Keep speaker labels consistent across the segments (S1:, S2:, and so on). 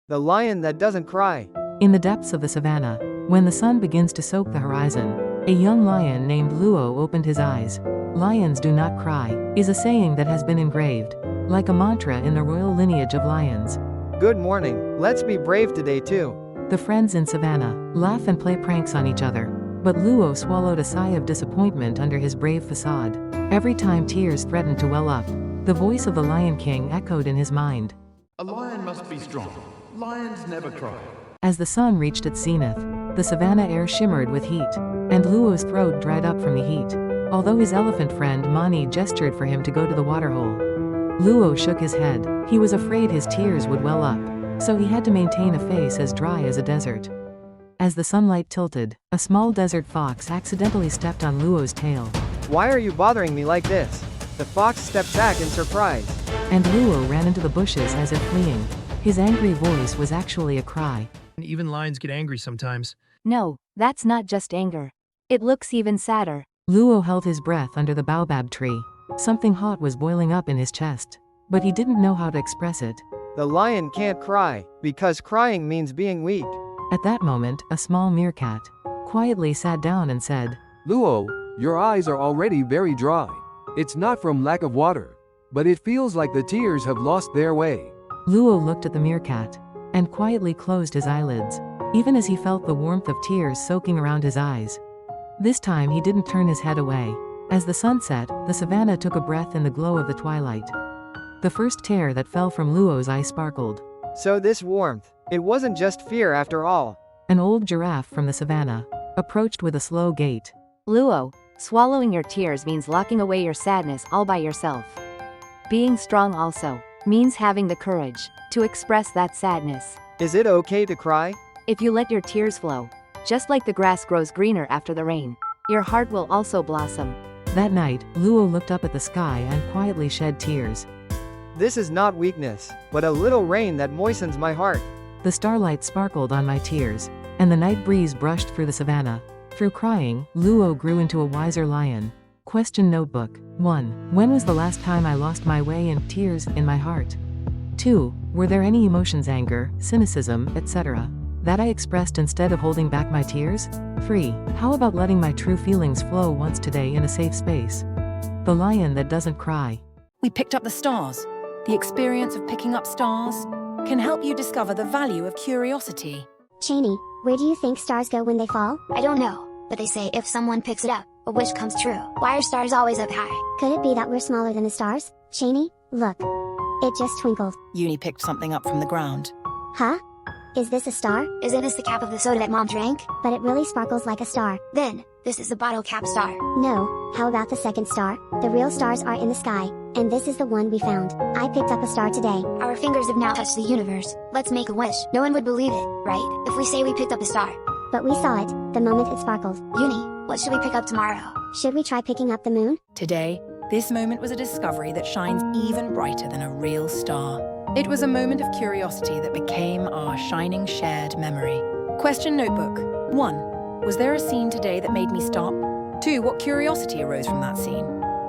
S1: The lion that doesn't cry.
S2: In the depths of the savannah, when the sun begins to soak the horizon, a young lion named Luo opened his eyes. "Lions do not cry," is a saying that has been engraved, like a mantra in the royal lineage of lions.
S1: Good morning, let's be brave today too.
S2: The friends in savannah laugh and play pranks on each other, but Luo swallowed a sigh of disappointment under his brave facade. Every time tears threatened to well up, the voice of the Lion King echoed in his mind.
S3: A lion must be strong. Lions never cry.
S2: As the sun reached its zenith, the savannah air shimmered with heat, and Luo's throat dried up from the heat. Although his elephant friend Mani gestured for him to go to the waterhole, Luo shook his head. He was afraid his tears would well up, so he had to maintain a face as dry as a desert. As the sunlight tilted, a small desert fox accidentally stepped on Luo's tail.
S1: Why are you bothering me like this? The fox stepped back in surprise.
S2: And Luo ran into the bushes as if fleeing. His angry voice was actually a cry.
S4: Even lions get angry sometimes.
S5: No, that's not just anger. It looks even sadder.
S2: Luo held his breath under the baobab tree. Something hot was boiling up in his chest, but he didn't know how to express it.
S1: The lion can't cry, because crying means being weak.
S2: At that moment, a small meerkat quietly sat down and said,
S6: "Luo, your eyes are already very dry. It's not from lack of water, but it feels like the tears have lost their way."
S2: Luo looked at the meerkat and quietly closed his eyelids, even as he felt the warmth of tears soaking around his eyes. This time he didn't turn his head away. As the sun set, the savannah took a breath in the glow of the twilight. The first tear that fell from Luo's eye sparkled.
S1: So this warmth, it wasn't just fear after all.
S2: An old giraffe from the savannah approached with a slow gait.
S5: Luo, swallowing your tears means locking away your sadness all by yourself. Being strong also means having the courage to express that sadness.
S1: Is it okay to cry?
S5: If you let your tears flow, just like the grass grows greener after the rain, your heart will also blossom.
S2: That night, Luo looked up at the sky and quietly shed tears.
S1: This is not weakness, but a little rain that moistens my heart.
S2: The starlight sparkled on my tears, and the night breeze brushed through the savannah. Through crying, Luo grew into a wiser lion. Question notebook. 1. When was the last time I lost my way in tears in my heart? 2. Were there any emotions, anger, cynicism, etc., that I expressed instead of holding back my tears? 3. How about letting my true feelings flow once today in a safe space? The lion that doesn't cry.
S7: We picked up the stars. The experience of picking up stars can help you discover the value of curiosity.
S8: Cheney, where do you think stars go when they fall?
S9: I don't know, but they say if someone picks it up, a wish comes true. Why are stars always up high?
S8: Could it be that we're smaller than the stars? Cheney, look. It just twinkled.
S7: Uni picked something up from the ground.
S8: Huh? Is this a star?
S9: Isn't this the cap of the soda that Mom drank?
S8: But it really sparkles like a star.
S9: Then, this is the bottle cap star.
S8: No, how about the second star? The real stars are in the sky, and this is the one we found. I picked up a star today.
S9: Our fingers have now touched the universe. Let's make a wish. No one would believe it, right? If we say we picked up a star.
S8: But we saw it, the moment it sparkled.
S9: Uni, what should we pick up tomorrow?
S8: Should we try picking up the moon?
S7: Today, this moment was a discovery that shines even brighter than a real star. It was a moment of curiosity that became our shining shared memory. Question notebook. 1. Was there a scene today that made me stop? 2. What curiosity arose from that scene?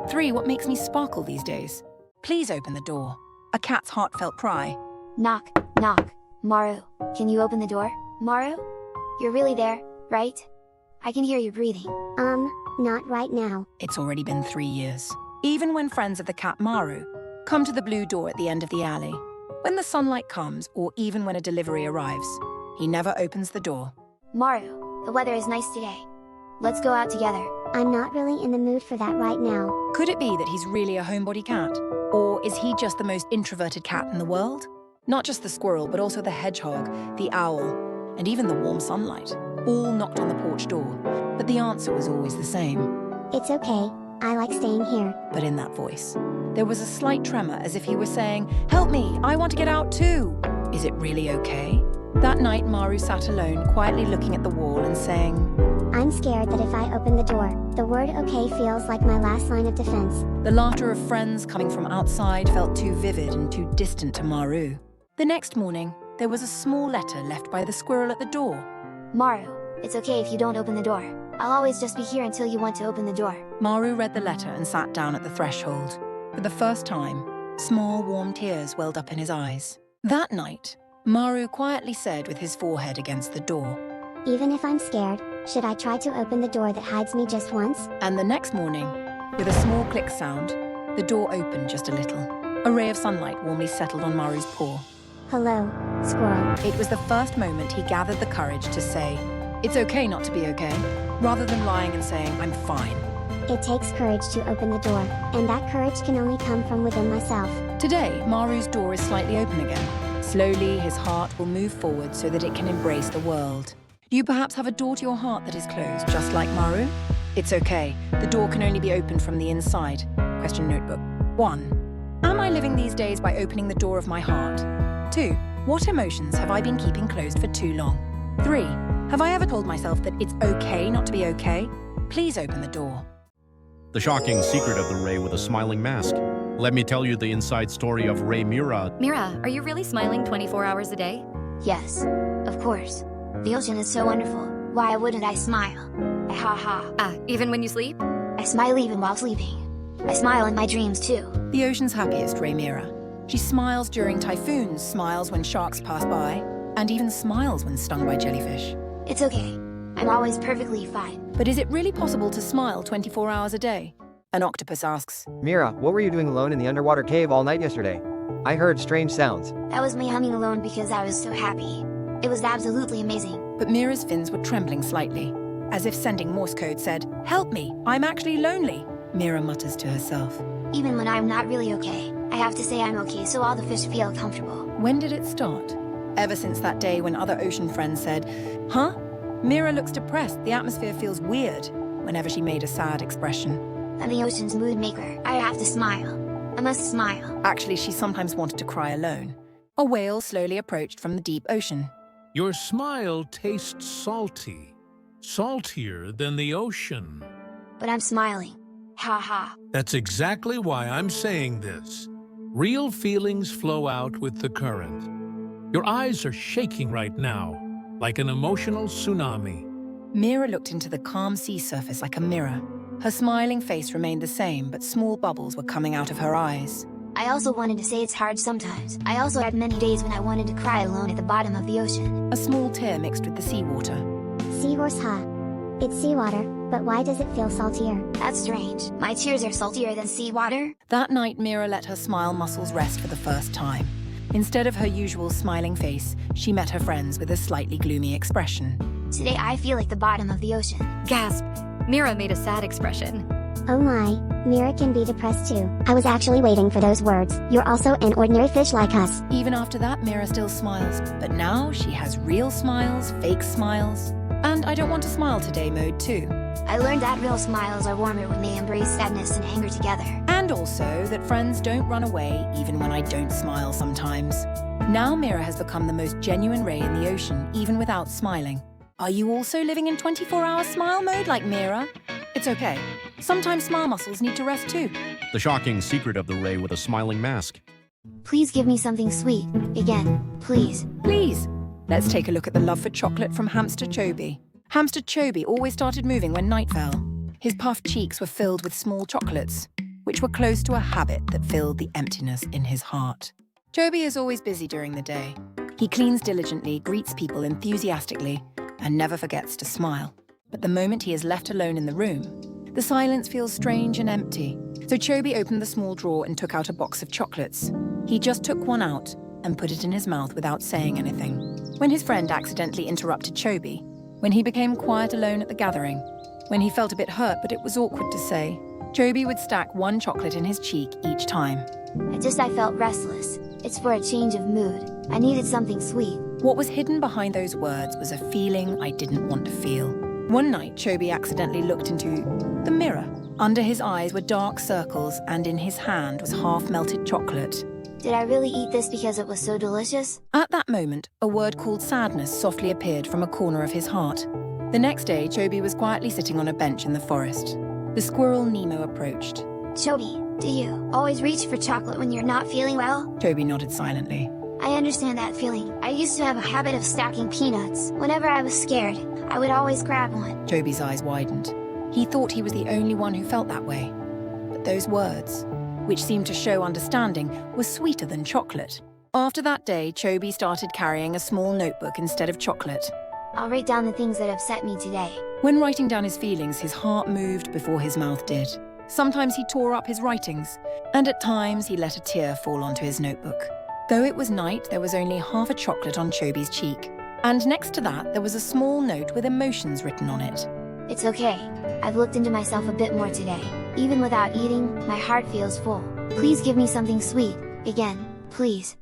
S7: 3. What makes me sparkle these days? Please open the door. A cat's heartfelt cry.
S9: Knock, knock. Maru, can you open the door? Maru? You're really there, right? I can hear you breathing.
S8: Not right now.
S7: It's already been 3 years. Even when friends of the cat Maru come to the blue door at the end of the alley, when the sunlight comes, or even when a delivery arrives, he never opens the door.
S9: Maru, the weather is nice today. Let's go out together.
S8: I'm not really in the mood for that right now.
S7: Could it be that he's really a homebody cat? Or is he just the most introverted cat in the world? Not just the squirrel, but also the hedgehog, the owl, and even the warm sunlight, all knocked on the porch door. But the answer was always the same.
S8: It's okay, I like staying here.
S7: But in that voice, there was a slight tremor as if he were saying, "Help me, I want to get out too." Is it really okay? That night, Maru sat alone, quietly looking at the wall and saying,
S8: I'm scared that if I open the door, the word okay feels like my last line of defense.
S7: The laughter of friends coming from outside felt too vivid and too distant to Maru. The next morning, there was a small letter left by the squirrel at the door.
S9: Maru, it's okay if you don't open the door. I'll always just be here until you want to open the door.
S7: Maru read the letter and sat down at the threshold. For the first time, small warm tears welled up in his eyes. That night, Maru quietly said with his forehead against the door.
S8: Even if I'm scared, should I try to open the door that hides me just once?
S7: And the next morning, with a small click sound, the door opened just a little. A ray of sunlight warmly settled on Maru's paw.
S8: Hello, squirrel.
S7: It was the first moment he gathered the courage to say, "It's okay not to be okay," rather than lying and saying, "I'm fine."
S8: It takes courage to open the door, and that courage can only come from within myself.
S7: Today, Maru's door is slightly open again. Slowly, his heart will move forward so that it can embrace the world. Do you perhaps have a door to your heart that is closed, just like Maru? It's okay. The door can only be opened from the inside. Question notebook. 1. Am I living these days by opening the door of my heart? 2. What emotions have I been keeping closed for too long? 3. Have I ever told myself that it's okay not to be okay? Please open the door.
S10: The shocking secret of the ray with a smiling mask. Let me tell you the inside story of Ray Mira.
S11: Mira, are you really smiling 24 hours a day?
S9: Yes, of course. The ocean is so wonderful. Why wouldn't I smile? Ha ha.
S11: Ah, even when you sleep?
S9: I smile even while sleeping. I smile in my dreams too.
S7: The ocean's happiest, Ray Mira. She smiles during typhoons, smiles when sharks pass by, and even smiles when stung by jellyfish.
S9: It's okay. I'm always perfectly fine.
S7: But is it really possible to smile 24 hours a day? An octopus asks.
S1: Mira, what were you doing alone in the underwater cave all night yesterday? I heard strange sounds.
S9: That was me humming alone because I was so happy. It was absolutely amazing.
S7: But Mira's fins were trembling slightly, as if sending Morse code said, "Help me, I'm actually lonely." Mira mutters to herself.
S9: Even when I'm not really okay, I have to say I'm okay so all the fish feel comfortable.
S7: When did it start? Ever since that day when other ocean friends said, "Huh? Mira looks depressed, the atmosphere feels weird," whenever she made a sad expression.
S9: I'm the ocean's mood maker. I have to smile. I must smile.
S7: Actually, she sometimes wanted to cry alone. A whale slowly approached from the deep ocean.
S12: Your smile tastes salty. Saltier than the ocean.
S9: But I'm smiling. Ha ha.
S12: That's exactly why I'm saying this. Real feelings flow out with the current. Your eyes are shaking right now, like an emotional tsunami.
S7: Mira looked into the calm sea surface like a mirror. Her smiling face remained the same, but small bubbles were coming out of her eyes.
S9: I also wanted to say it's hard sometimes. I also had many days when I wanted to cry alone at the bottom of the ocean.
S7: A small tear mixed with the seawater.
S8: Seahorse, huh? It's seawater, but why does it feel saltier?
S9: That's strange. My tears are saltier than seawater.
S7: That night, Mira let her smile muscles rest for the first time. Instead of her usual smiling face, she met her friends with a slightly gloomy expression.
S9: Today I feel like the bottom of the ocean.
S11: Gasp! Mira made a sad expression.
S8: Oh my, Mira can be depressed too. I was actually waiting for those words. You're also an ordinary fish like us.
S7: Even after that, Mira still smiles. But now she has real smiles, fake smiles, and I don't want to smile today mode too.
S9: I learned that real smiles are warmer when they embrace sadness and anger together.
S7: And also that friends don't run away even when I don't smile sometimes. Now Mira has become the most genuine ray in the ocean, even without smiling. Are you also living in 24-hour smile mode like Mira? It's okay. Sometimes smile muscles need to rest too.
S10: The shocking secret of the ray with a smiling mask.
S9: Please give me something sweet. Again, please.
S7: Please. Let's take a look at the love for chocolate from Hamster Chobi. Hamster Chobi always started moving when night fell. His puffed cheeks were filled with small chocolates, which were close to a habit that filled the emptiness in his heart. Chobi is always busy during the day. He cleans diligently, greets people enthusiastically, and never forgets to smile. But the moment he is left alone in the room, the silence feels strange and empty. So Chobi opened the small drawer and took out a box of chocolates. He just took one out and put it in his mouth without saying anything. When his friend accidentally interrupted Chobi, when he became quiet alone at the gathering, when he felt a bit hurt but it was awkward to say, Chobi would stack one chocolate in his cheek each time.
S9: I felt restless. It's for a change of mood. I needed something sweet.
S7: What was hidden behind those words was a feeling I didn't want to feel. One night, Chobi accidentally looked into the mirror. Under his eyes were dark circles, and in his hand was half-melted chocolate.
S9: Did I really eat this because it was so delicious?
S7: At that moment, a word called sadness softly appeared from a corner of his heart. The next day, Chobi was quietly sitting on a bench in the forest. The squirrel Nemo approached.
S9: Chobi, do you always reach for chocolate when you're not feeling well?
S7: Chobi nodded silently.
S9: I understand that feeling. I used to have a habit of stacking peanuts. Whenever I was scared, I would always grab one.
S7: Chobi's eyes widened. He thought he was the only one who felt that way. But those words, which seemed to show understanding, were sweeter than chocolate. After that day, Chobi started carrying a small notebook instead of chocolate.
S9: I'll write down the things that upset me today.
S7: When writing down his feelings, his heart moved before his mouth did. Sometimes he tore up his writings, and at times he let a tear fall onto his notebook. Though it was night, there was only half a chocolate on Chobi's cheek. And next to that, there was a small note with emotions written on it.
S9: It's okay. I've looked into myself a bit more today. Even without eating, my heart feels full. Please give me something sweet, again, please.